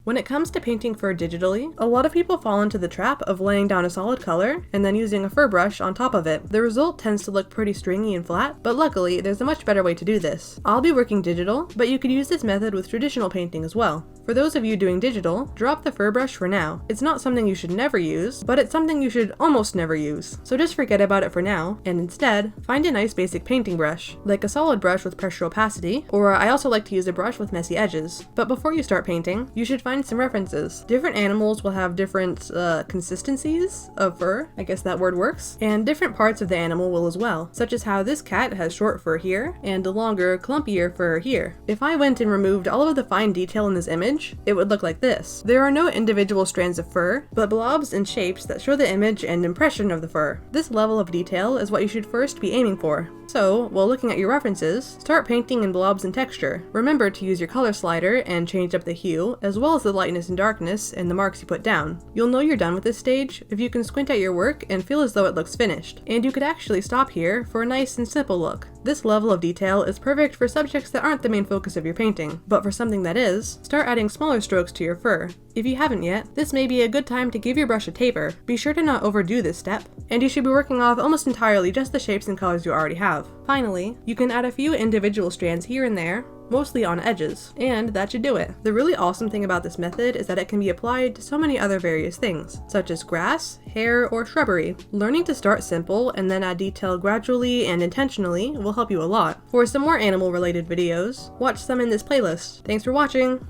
When it comes to painting fur digitally, a lot of people fall into the trap of laying down a solid color and then using a fur brush on top of it. The result tends to look pretty stringy and flat, but luckily there's a much better way to do this. I'll be working digital, but you could use this method with traditional painting as well. For those of you doing digital, drop the fur brush for now. It's not something you should never use, but it's something you should almost never use. So just forget about it for now, and instead, find a nice basic painting brush, like a solid brush with pressure opacity, or I also like to use a brush with messy edges. But before you start painting, you should find some references. Different animals will have different consistencies of fur, I guess that word works, and different parts of the animal will as well, such as how this cat has short fur here, and a longer, clumpier fur here. If I went and removed all of the fine detail in this image, it would look like this. There are no individual strands of fur, but blobs and shapes that show the image and impression of the fur. This level of detail is what you should first be aiming for. So, while looking at your references, start painting in blobs and texture. Remember to use your color slider and change up the hue, as well as the lightness and darkness and the marks you put down. You'll know you're done with this stage if you can squint at your work and feel as though it looks finished. And you could actually stop here for a nice and simple look. This level of detail is perfect for subjects that aren't the main focus of your painting, but for something that is, start adding smaller strokes to your fur. If you haven't yet, this may be a good time to give your brush a taper. Be sure to not overdo this step, and you should be working off almost entirely just the shapes and colors you already have. Finally, you can add a few individual strands here and there, mostly on edges, and that should do it. The really awesome thing about this method is that it can be applied to so many other various things, such as grass, hair, or shrubbery. Learning to start simple and then add detail gradually and intentionally will help you a lot. For some more animal-related videos, watch some in this playlist. Thanks for watching!